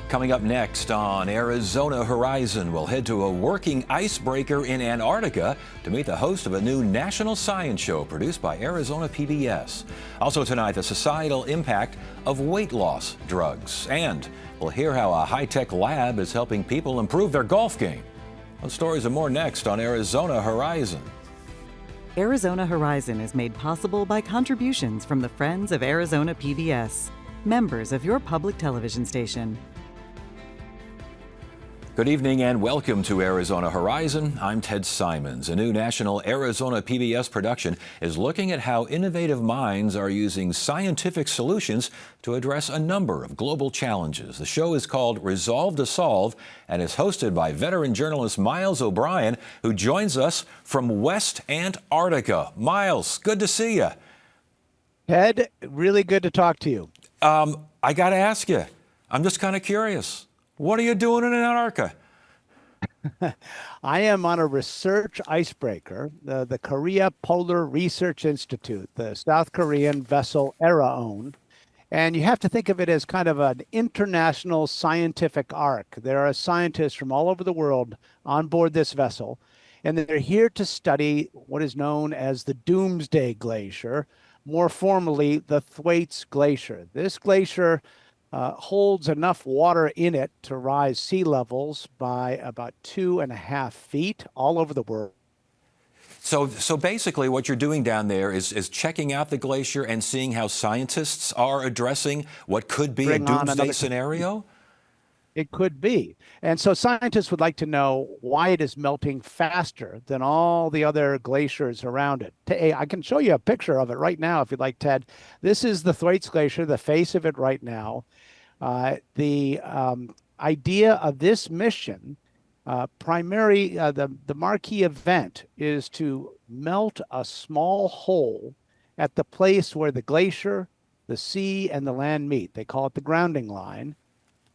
Coming up next on Arizona Horizon, we'll head to a working icebreaker in Antarctica to meet the host of a new national science show produced by Arizona PBS. Also tonight, the societal impact of weight loss drugs. And we'll hear how a high-tech lab is helping people improve their golf game. Those stories and more next on Arizona Horizon. Arizona Horizon is made possible by contributions from the Friends of Arizona PBS, members of your public television station. Good evening and welcome to Arizona Horizon. I'm Ted Simons. A new national Arizona PBS production is looking at how innovative minds are using scientific solutions to address a number of global challenges. The show is called Resolve to Solve and is hosted by veteran journalist Miles O'Brien, who joins us from West Antarctica. Miles, good to see you. Ted, really good to talk to you. I got to ask you, I'm just kind of curious. What are you doing in Antarctica? I am on a research icebreaker, the Korea Polar Research Institute, the South Korean vessel ERA-ON. And you have to think of it as kind of an international scientific ark. There are scientists from all over the world on board this vessel, and they're here to study what is known as the Doomsday Glacier, more formally, the Thwaites Glacier. This glacier holds enough water in it to rise sea levels by about 2.5 feet all over the world. So basically what you're doing down there is checking out the glacier and seeing how scientists are addressing what could be a doomsday scenario? It could be. And so scientists would like to know why it is melting faster than all the other glaciers around it. I can show you a picture of it right now if you'd like, Ted. This is the Thwaites Glacier, the face of it right now. The idea of this mission, the marquee event is to melt a small hole at the place where the glacier, the sea, and the land meet. They call it the grounding line,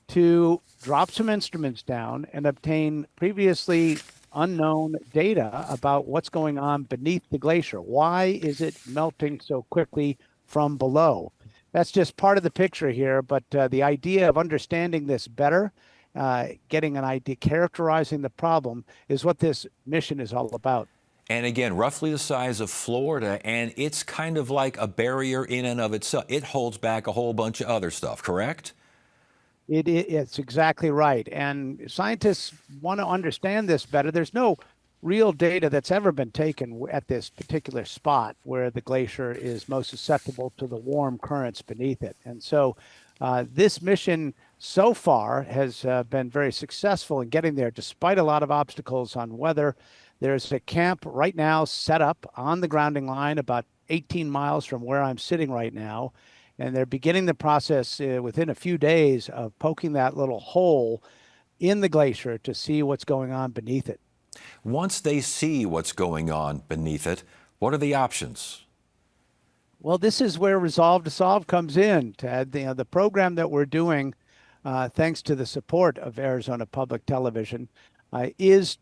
to drop some instruments down and obtain previously unknown data about what's going on beneath the glacier. Why is it melting so quickly from below? That's just part of the picture here, but the idea of understanding this better, getting an idea, characterizing the problem, is what this mission is all about. And again, roughly the size of Florida, and it's kind of like a barrier in and of itself. It holds back a whole bunch of other stuff, correct? It's exactly right. And scientists want to understand this better. There's no real data that's ever been taken at this particular spot where the glacier is most susceptible to the warm currents beneath it. And so this mission so far has been very successful in getting there, despite a lot of obstacles on weather. There's a camp right now set up on the grounding line about 18 miles from where I'm sitting right now. And they're beginning the process within a few days of poking that little hole in the glacier to see what's going on beneath it. Once they see what's going on beneath it, what are the options? Well, this is where Resolve to Solve comes in, Ted. The program that we're doing, thanks to the support of Arizona Public Television, is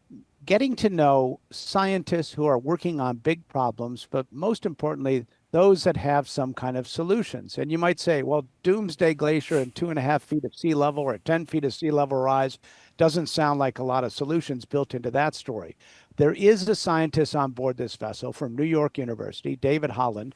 getting to know scientists who are working on big problems, but most importantly, those that have some kind of solutions. And you might say, well, Doomsday Glacier and 2.5 feet of sea level or 10 feet of sea level rise doesn't sound like a lot of solutions built into that story. There is a scientist on board this vessel from New York University, David Holland,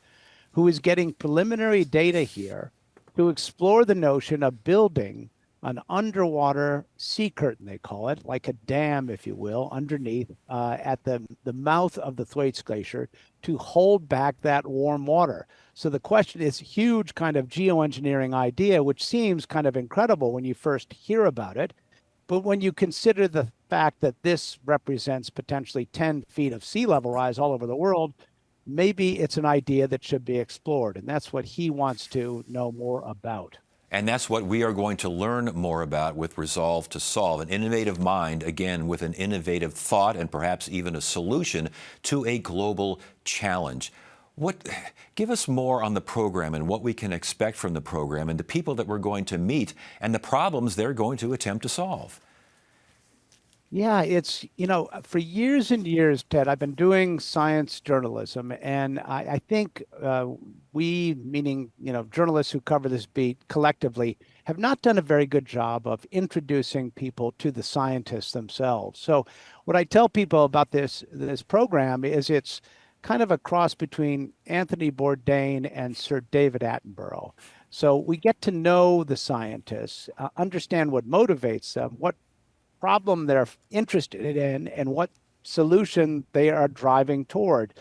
who is getting preliminary data here to explore the notion of building an underwater sea curtain, they call it, like a dam, if you will, underneath at the mouth of the Thwaites Glacier to hold back that warm water. So the question is huge kind of geoengineering idea, which seems kind of incredible when you first hear about it. But when you consider the fact that this represents potentially 10 feet of sea level rise all over the world, maybe it's an idea that should be explored. And that's what he wants to know more about. And that's what we are going to learn more about with Resolve to Solve, an innovative mind, again, with an innovative thought and perhaps even a solution to a global challenge. Give us more on the program and what we can expect from the program and the people that we're going to meet and the problems they're going to attempt to solve. Yeah, it's, for years and years, Ted, I've been doing science journalism, and I think we, meaning, journalists who cover this beat collectively, have not done a very good job of introducing people to the scientists themselves. So what I tell people about this program is it's kind of a cross between Anthony Bourdain and Sir David Attenborough. So we get to know the scientists, understand what motivates them, what problem they're interested in, and what solution they are driving toward.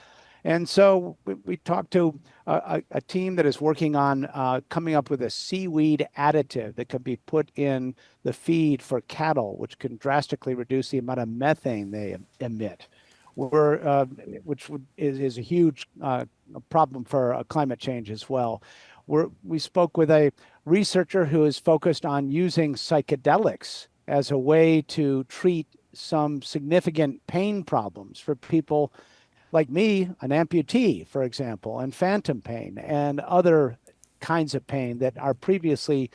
And so we talked to a team that is working on coming up with a seaweed additive that can be put in the feed for cattle, which can drastically reduce the amount of methane they emit, is a huge problem for climate change as well. We spoke with a researcher who is focused on using psychedelics as a way to treat some significant pain problems for people like me, an amputee, for example, and phantom pain and other kinds of pain that are previously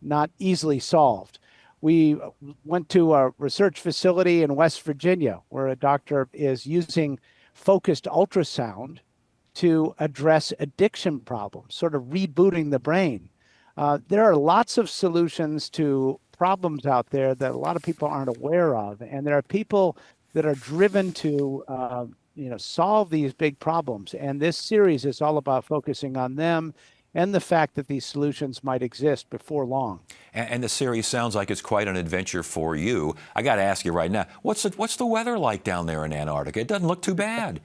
not easily solved. We went to a research facility in West Virginia where a doctor is using focused ultrasound to address addiction problems, sort of rebooting the brain. There are lots of solutions to problems out there that a lot of people aren't aware of, and there are people that are driven to solve these big problems. And this series is all about focusing on them and the fact that these solutions might exist before long. And the series sounds like it's quite an adventure for you. I got to ask you right now, what's the weather like down there in Antarctica? It doesn't look too bad.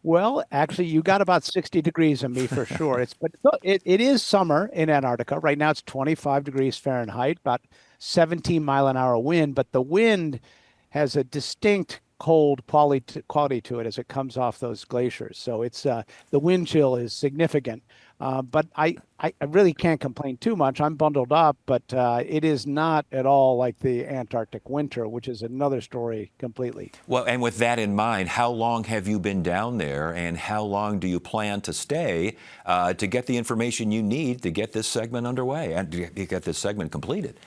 Well, actually, you got about 60 degrees on me for sure. It is summer in Antarctica. Right now it's 25 degrees Fahrenheit, about 17-mile-an-hour wind, but the wind has a distinct cold quality to it as it comes off those glaciers. So it's the wind chill is significant. But I really can't complain too much. I'm bundled up, but it is not at all like the Antarctic winter, which is another story completely. Well, and with that in mind, how long have you been down there, and how long do you plan to stay to get the information you need to get this segment underway and to get this segment completed?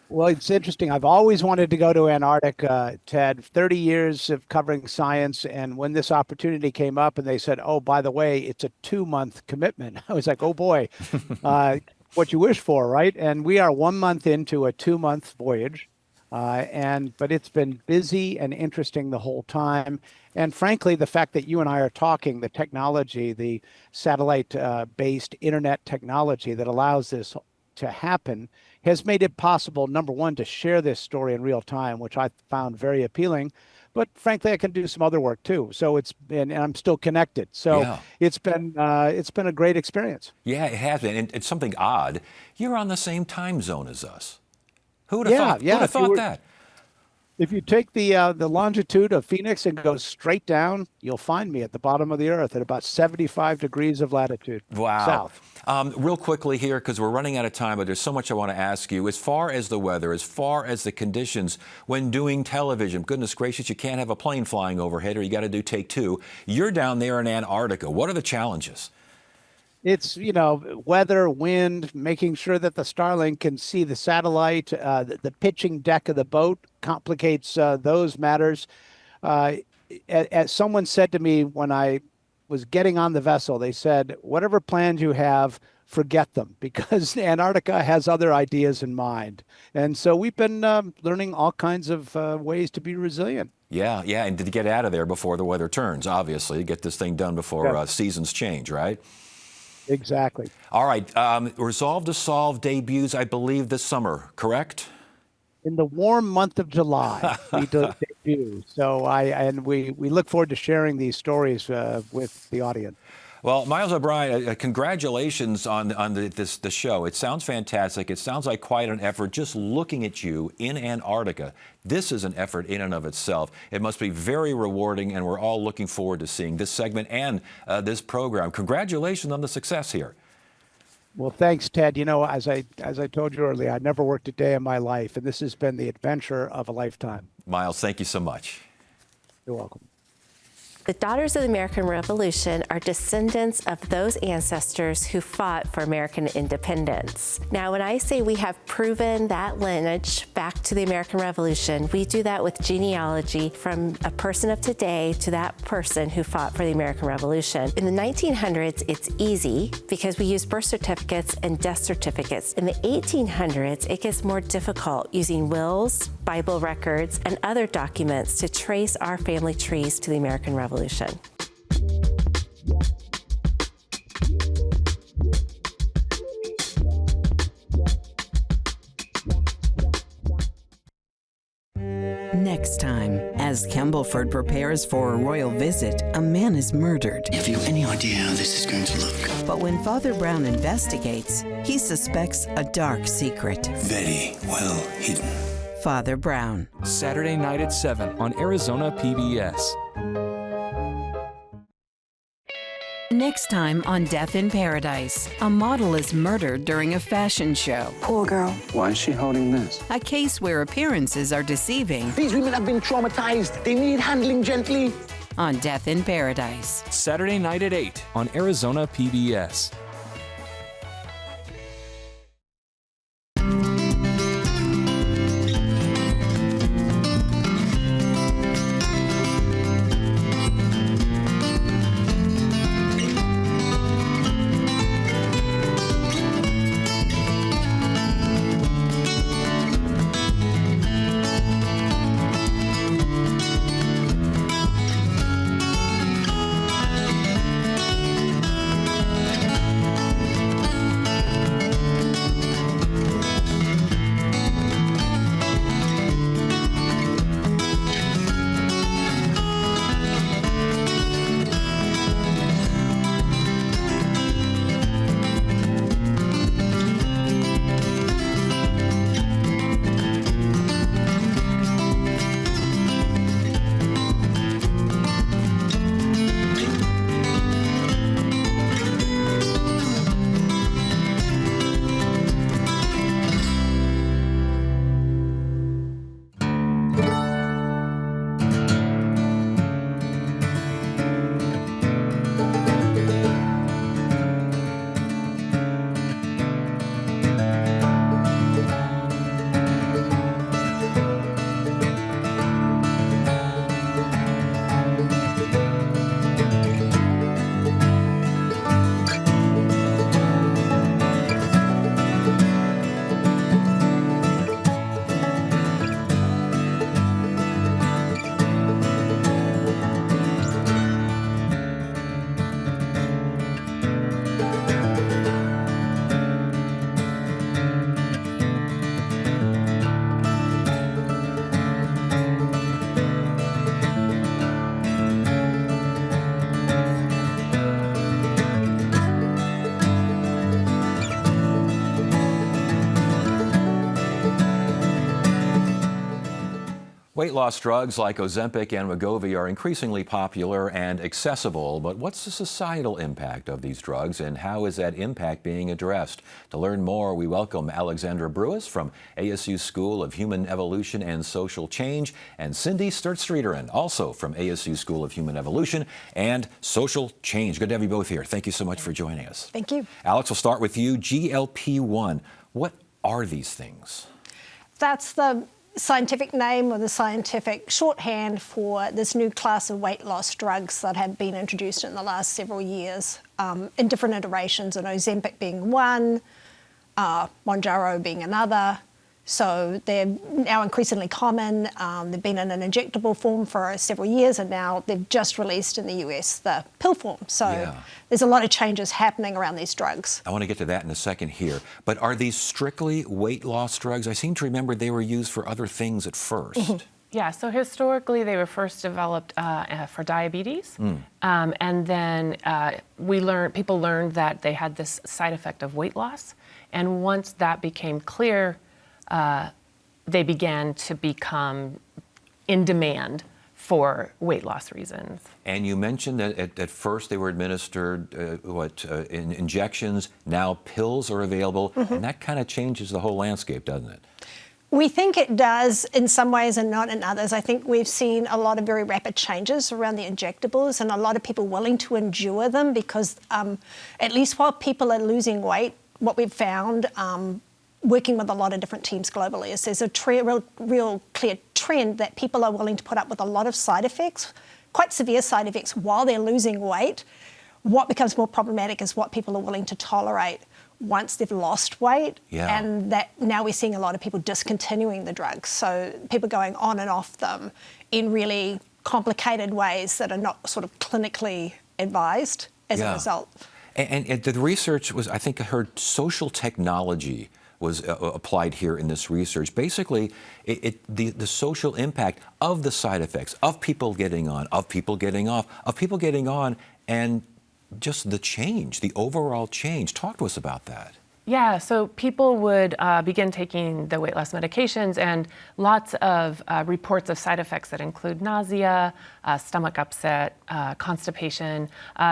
Well, it's interesting. I've always wanted to go to Antarctica, Ted, 30 years of covering science. And when this opportunity came up and they said, oh, by the way, it's a 2-month commitment, I was like, oh, boy, what you wish for, right? And we are 1 month into a 2-month voyage. But it's been busy and interesting the whole time. And frankly, the fact that you and I are talking, the technology, the satellite-based internet technology that allows this to happen has made it possible, number one, to share this story in real time, which I found very appealing. But frankly, I can do some other work too. So and I'm still connected. So yeah. It's been a great experience. Yeah, it has been. And it's something odd. You're on the same time zone as us. Who would have thought? Yeah. Who would have thought that? If you take the longitude of Phoenix and go straight down, you'll find me at the bottom of the Earth at about 75 degrees of latitude. Wow. South. Real quickly here, because we're running out of time, but there's so much I want to ask you. As far as the weather, as far as the conditions when doing television, goodness gracious, you can't have a plane flying overhead or you got to do take two. You're down there in Antarctica. What are the challenges? It's, weather, wind, making sure that the Starlink can see the satellite, the pitching deck of the boat complicates those matters. As someone said to me when I was getting on the vessel, they said, whatever plans you have, forget them, because Antarctica has other ideas in mind. And so we've been learning all kinds of ways to be resilient. Yeah, and to get out of there before the weather turns, obviously, get this thing done before seasons change, right? Exactly. All right. Resolve to Solve debuts, I believe, this summer, correct? In the warm month of July, we debut. So we look forward to sharing these stories with the audience. Well, Miles O'Brien, congratulations on the show. It sounds fantastic. It sounds like quite an effort just looking at you in Antarctica. This is an effort in and of itself. It must be very rewarding, and we're all looking forward to seeing this segment and this program. Congratulations on the success here. Well, thanks, Ted. As I told you earlier, I never worked a day in my life, and this has been the adventure of a lifetime. Miles, thank you so much. You're welcome. The Daughters of the American Revolution are descendants of those ancestors who fought for American independence. Now, when I say we have proven that lineage back to the American Revolution, we do that with genealogy from a person of today to that person who fought for the American Revolution. In the 1900s, it's easy because we use birth certificates and death certificates. In the 1800s, it gets more difficult using wills, Bible records, and other documents to trace our family trees to the American Revolution. Next time, as Campbellford prepares for a royal visit, a man is murdered. Have you any idea how this is going to look? But when Father Brown investigates, he suspects a dark secret. Very well hidden. Father Brown. Saturday night at 7 on Arizona PBS. Next time on Death in Paradise, a model is murdered during a fashion show. Poor girl. Why is she holding this? A case where appearances are deceiving. These women have been traumatized. They need handling gently. On Death in Paradise. Saturday night at 8 on Arizona PBS. Weight loss drugs like Ozempic and Wegovy are increasingly popular and accessible, but what's the societal impact of these drugs and how is that impact being addressed? To learn more, we welcome Alexandra Brewis from ASU School of Human Evolution and Social Change and Cindy Sturtstreeteren, also from ASU School of Human Evolution and Social Change. Good to have you both here. Thank you so much for joining us. Thank you. Alex, we'll start with you. GLP-1, what are these things? That's the scientific name or the scientific shorthand for this new class of weight loss drugs that have been introduced in the last several years in different iterations, and Ozempic being one, Mounjaro being another. So they're now increasingly common. They've been in an injectable form for several years, and now they've just released in the US the pill form. So there's a lot of changes happening around these drugs. I want to get to that in a second here. But are these strictly weight loss drugs? I seem to remember they were used for other things at first. Mm-hmm. Yeah, so historically they were first developed for diabetes, and then people learned that they had this side effect of weight loss. And once that became clear, they began to become in demand for weight loss reasons. And you mentioned that at first they were administered in injections. Now pills are available, and that kind of changes the whole landscape, doesn't it? We think it does in some ways and not in others. I think we've seen a lot of very rapid changes around the injectables and a lot of people willing to endure them because at least while people are losing weight, what we've found working with a lot of different teams globally is there's a real clear trend that people are willing to put up with a lot of side effects, quite severe side effects while they're losing weight. What becomes more problematic is what people are willing to tolerate once they've lost weight, and that now we're seeing a lot of people discontinuing the drugs. So people going on and off them in really complicated ways that are not sort of clinically advised as a result. And the research was, I think I heard social technology was applied here in this research. Basically, the social impact of the side effects, of people getting on, of people getting off, of people getting on, and just the change, the overall change. Talk to us about that. Yeah, so people would begin taking the weight loss medications and lots of reports of side effects that include nausea, stomach upset, constipation,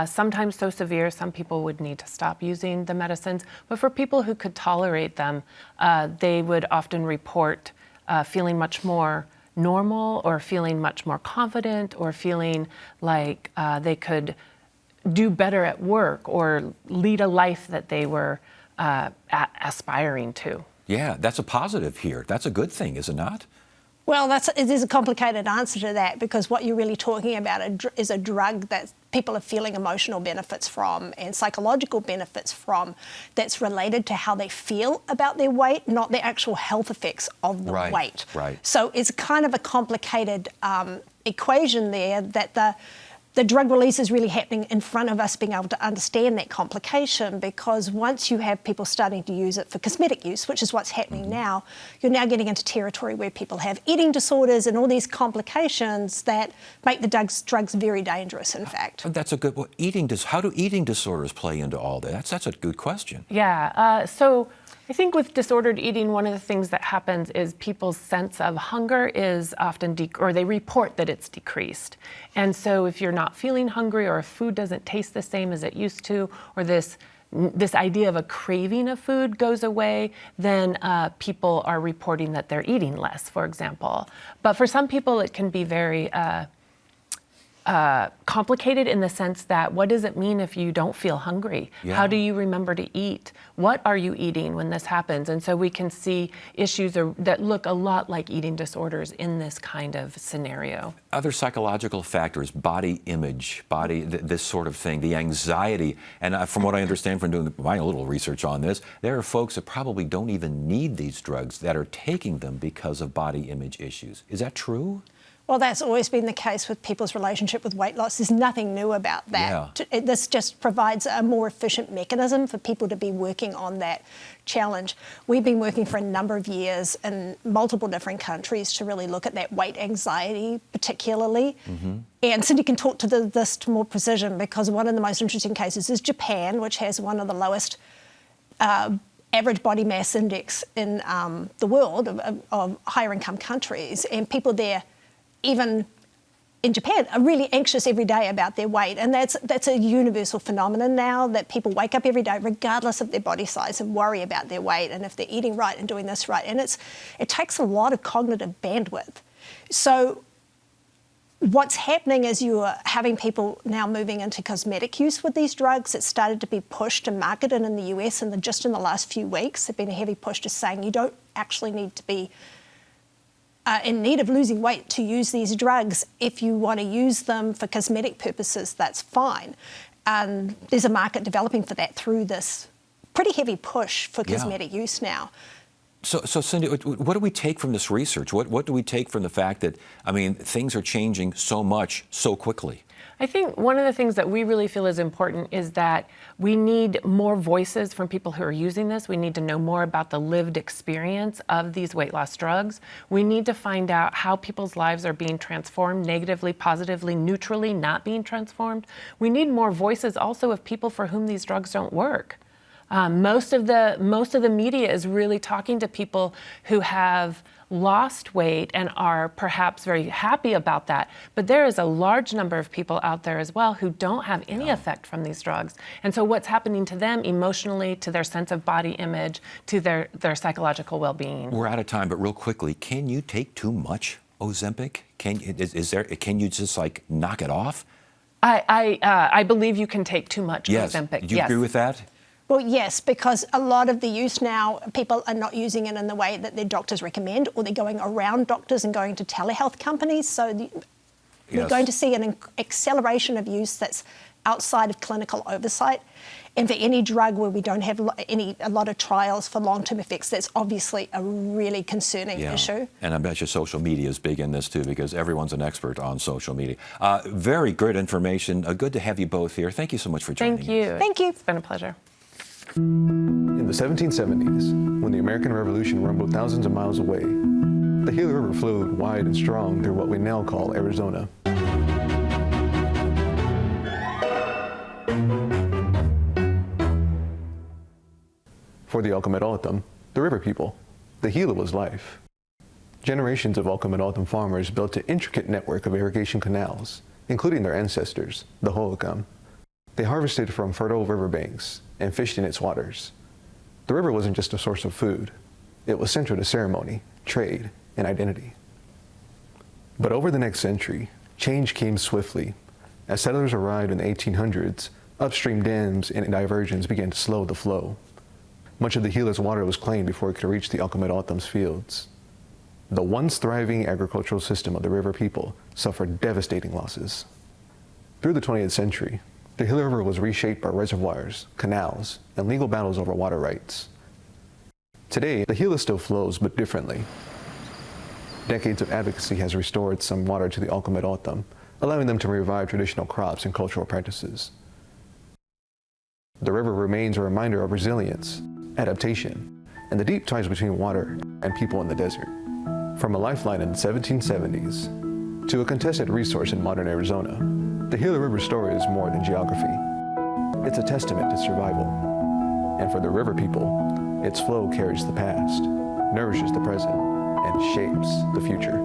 sometimes so severe some people would need to stop using the medicines. But for people who could tolerate them, they would often report feeling much more normal or feeling much more confident or feeling like they could do better at work or lead a life that they were aspiring to. Yeah, that's a positive here. That's a good thing, is it not? Well, it is a complicated answer to that because what you're really talking about is a drug that people are feeling emotional benefits from and psychological benefits from that's related to how they feel about their weight, not the actual health effects of the weight. Right. So it's kind of a complicated equation there that the drug release is really happening in front of us being able to understand that complication because once you have people starting to use it for cosmetic use, which is what's happening now, you're now getting into territory where people have eating disorders and all these complications that make the drugs very dangerous, in fact. That's a good, how do eating disorders play into all that? That's a good question. Yeah, so I think with disordered eating, one of the things that happens is people's sense of hunger is often, or they report that it's decreased. And so if you're not feeling hungry or if food doesn't taste the same as it used to, or this idea of a craving of food goes away, then people are reporting that they're eating less, for example. But for some people, it can be very complicated in the sense that what does it mean if you don't feel hungry? Yeah. How do you remember to eat? What are you eating when this happens? And so we can see issues that look a lot like eating disorders in this kind of scenario. Other psychological factors, body image, this sort of thing, the anxiety. And from what I understand from doing my little research on this, there are folks that probably don't even need these drugs that are taking them because of body image issues. Is that true? Well, that's always been the case with people's relationship with weight loss. There's nothing new about that. Yeah. This just provides a more efficient mechanism for people to be working on that challenge. We've been working for a number of years in multiple different countries to really look at that weight anxiety particularly. Mm-hmm. And Cindy can talk to this to more precision because one of the most interesting cases is Japan, which has one of the lowest average body mass index in the world of higher income countries. And people there, even in Japan, are really anxious every day about their weight. And that's a universal phenomenon now that people wake up every day regardless of their body size and worry about their weight and if they're eating right and doing this right. And it takes a lot of cognitive bandwidth. So what's happening is you are having people now moving into cosmetic use with these drugs. It started to be pushed and marketed in the US and just in the last few weeks. There's been a heavy push to saying you don't actually need to be in need of losing weight to use these drugs. If you want to use them for cosmetic purposes, that's fine. And there's a market developing for that through this pretty heavy push for cosmetic use now. So Cindy, what do we take from this research? What do we take from the fact that, things are changing so much so quickly? I think one of the things that we really feel is important is that we need more voices from people who are using this. We need to know more about the lived experience of these weight loss drugs. We need to find out how people's lives are being transformed negatively, positively, neutrally, not being transformed. We need more voices also of people for whom these drugs don't work. Most of the media is really talking to people who have lost weight and are perhaps very happy about that. But there is a large number of people out there as well who don't have any effect from these drugs. And so what's happening to them emotionally, to their sense of body image, to their psychological well-being. We're out of time, but real quickly, can you take too much Ozempic? Can you just like knock it off? I believe you can take too much Ozempic. Do you agree with that? Well, yes, because a lot of the use now, people are not using it in the way that their doctors recommend, or they're going around doctors and going to telehealth companies. So we're going to see an acceleration of use that's outside of clinical oversight. And for any drug where we don't have a lot of trials for long-term effects, that's obviously a really concerning issue. And I bet you social media is big in this too, because everyone's an expert on social media. Very good information. Good to have you both here. Thank you so much for joining us. Thank you. Thank you. It's been a pleasure. In the 1770s, when the American Revolution rumbled thousands of miles away, the Gila River flowed wide and strong through what we now call Arizona. For the Alcomedawatam, the river people, the Gila was life. Generations of Alcomedawatam farmers built an intricate network of irrigation canals, including their ancestors, the Hohokam. They harvested from fertile riverbanks and fished in its waters. The river wasn't just a source of food. It was central to ceremony, trade, and identity. But over the next century, change came swiftly. As settlers arrived in the 1800s, upstream dams and diversions began to slow the flow. Much of the Gila's water was claimed before it could reach the Alcomedawatam's fields. The once thriving agricultural system of the river people suffered devastating losses. Through the 20th century, the Gila River was reshaped by reservoirs, canals, and legal battles over water rights. Today, the Gila still flows, but differently. Decades of advocacy has restored some water to the Alcomedawatam, allowing them to revive traditional crops and cultural practices. The river remains a reminder of resilience, adaptation, and the deep ties between water and people in the desert. From a lifeline in the 1770s to a contested resource in modern Arizona, the Gila River story is more than geography. It's a testament to survival. And for the river people, its flow carries the past, nourishes the present, and shapes the future.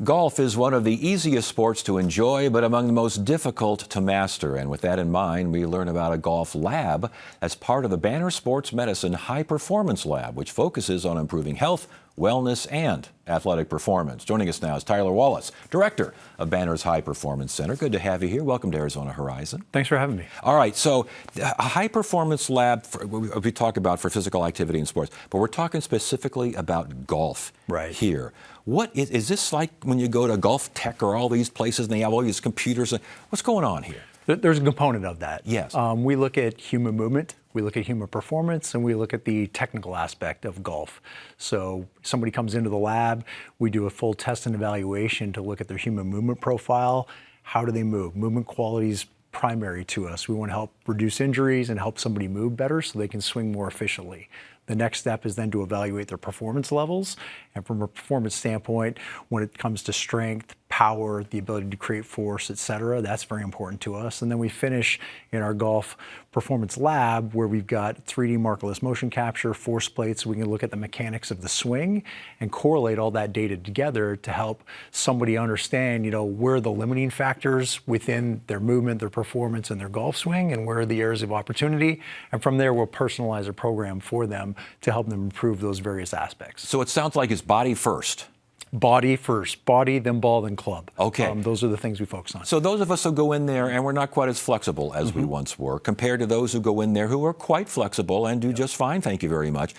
Golf is one of the easiest sports to enjoy, but among the most difficult to master. And with that in mind, we learn about a golf lab as part of the Banner Sports Medicine High Performance Lab, which focuses on improving health, wellness, and athletic performance. Joining us now is Tyler Wallace, Director of Banner's High Performance Center. Good to have you here. Welcome to Arizona Horizon. Thanks for having me. All right, so a high performance lab, we talk about for physical activity and sports, but we're talking specifically about golf here. What is this like when you go to Golf Tech or all these places and they have all these computers? What's going on here? There's a component of that. Yes. We look at human movement, we look at human performance, and we look at the technical aspect of golf. So somebody comes into the lab, we do a full test and evaluation to look at their human movement profile. How do they move? Movement quality is primary to us. We want to help reduce injuries and help somebody move better so they can swing more efficiently. The next step is then to evaluate their performance levels. And from a performance standpoint, when it comes to strength, power, the ability to create force, et cetera, that's very important to us. And then we finish in our golf performance lab where we've got 3D markerless motion capture, force plates, so we can look at the mechanics of the swing and correlate all that data together to help somebody understand, where are the limiting factors within their movement, their performance, and their golf swing, and where are the areas of opportunity. And from there, we'll personalize a program for them to help them improve those various aspects. So it sounds like it's body first. Body first. Body, then ball, then club. Okay. Those are the things we focus on. So those of us who go in there and we're not quite as flexible as we once were, compared to those who go in there who are quite flexible and do just fine, thank you very much.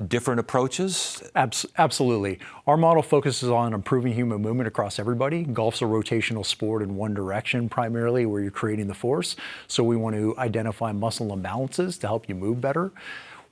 Different approaches? Absolutely. Our model focuses on improving human movement across everybody. Golf's a rotational sport in one direction primarily, where you're creating the force. So we want to identify muscle imbalances to help you move better.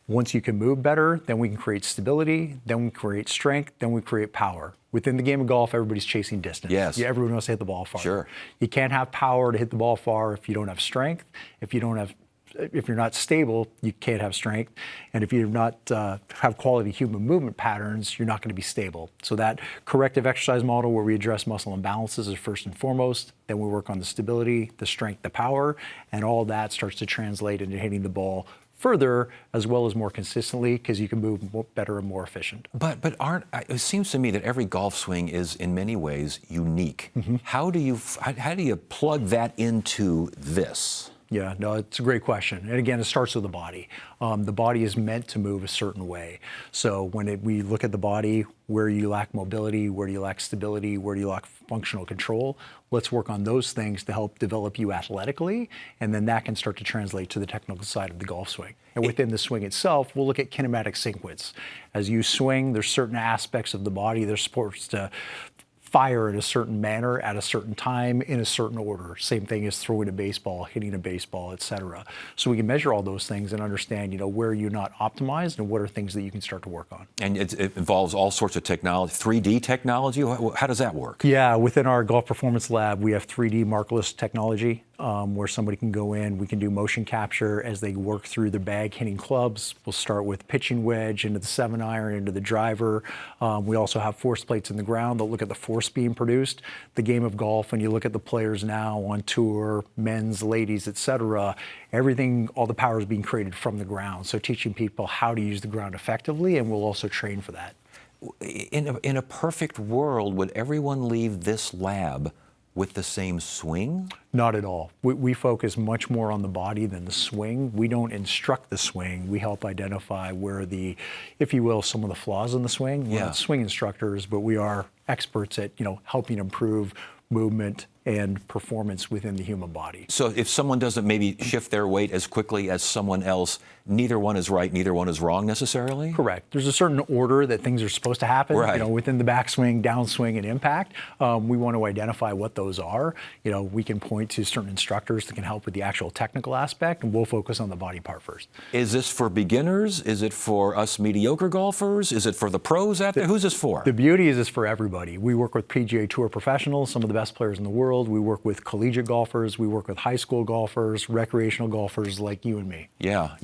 Once you can move better, then we can create stability, then we create strength, then we create power. Within the game of golf, everybody's chasing distance. Yes. Everyone wants to hit the ball far. Sure. You can't have power to hit the ball far if you don't have strength, if you don't have if you're not stable, you can't have strength. And if you're not have quality human movement patterns, you're not going to be stable. So that corrective exercise model where we address muscle imbalances is first and foremost. Then we work on the stability, the strength, the power, and all that starts to translate into hitting the ball further as well as more consistently, because you can move better and more efficient. But it seems to me that every golf swing is in many ways unique. How do you plug that into this? Yeah, no, it's a great question. And again, it starts with the body. The body is meant to move a certain way. So when we look at the body, where you lack mobility, where do you lack stability, where do you lack functional control, let's work on those things to help develop you athletically, and then that can start to translate to the technical side of the golf swing. And within the swing itself, we'll look at kinematic sequence. As you swing, there's certain aspects of the body that are supposed to fire in a certain manner at a certain time in a certain order. Same thing as throwing a baseball, hitting a baseball, etc. So we can measure all those things and understand, where you're not optimized and what are things that you can start to work on. And it involves all sorts of technology, 3D technology. How does that work? Yeah, within our golf performance lab, we have 3D markerless technology where somebody can go in. We can do motion capture as they work through the bag hitting clubs. We'll start with pitching wedge into the 7-iron, into the driver. We also have force plates in the ground that look at the force being produced. The game of golf, when you look at the players now on tour, men's, ladies, etc., everything, all the power is being created from the ground. So teaching people how to use the ground effectively, and we'll also train for that. In a perfect world, would everyone leave this lab with the same swing? Not at all. We focus much more on the body than the swing. We don't instruct the swing. We help identify where the, if you will, some of the flaws in the swing. We're not swing instructors, but we are experts at, helping improve movement and performance within the human body. So if someone doesn't maybe shift their weight as quickly as someone else, neither one is right, neither one is wrong necessarily? Correct. There's a certain order that things are supposed to happen, within the backswing, downswing, and impact. We want to identify what those are. We can point to certain instructors that can help with the actual technical aspect, and we'll focus on the body part first. Is this for beginners? Is it for us mediocre golfers? Is it for the pros out there? Who's this for? The beauty is it's for everybody. We work with PGA Tour professionals, some of the best players in the world. We work with collegiate golfers. We work with high school golfers, recreational golfers like you and me. Yeah.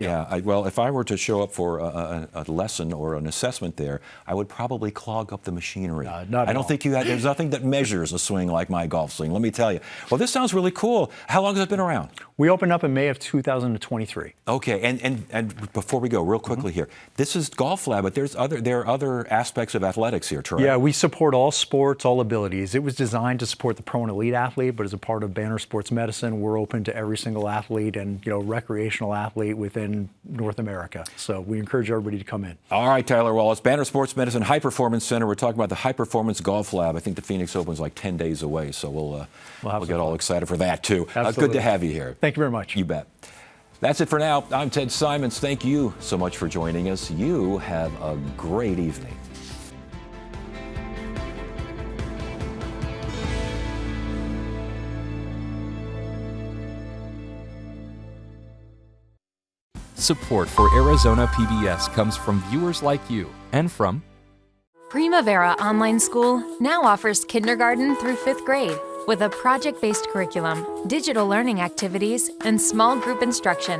Well, if I were to show up for a lesson or an assessment there, I would probably clog up the machinery. I don't think there's nothing that measures a swing like my golf swing, let me tell you. Well, this sounds really cool. How long has it been around? We opened up in May of 2023. Okay, and before we go, real quickly here, this is Golf Lab, but there are other aspects of athletics here, correct? Yeah, we support all sports, all abilities. It was designed to support the pro and elite athlete, but as a part of Banner Sports Medicine, we're open to every single athlete and recreational athlete within North America. So we encourage everybody to come in. All right, Tyler Wallace, Banner Sports Medicine High Performance Center. We're talking about the High Performance Golf Lab. I think the Phoenix Open's like 10 days away, so we'll get all excited for that too. Good to have you here. Thank you very much. You bet. That's it for now. I'm Ted Simons. Thank you so much for joining us. You have a great evening. Support for Arizona PBS comes from viewers like you and from Primavera Online School now offers kindergarten through 5th grade with a project-based curriculum, digital learning activities, and small group instruction.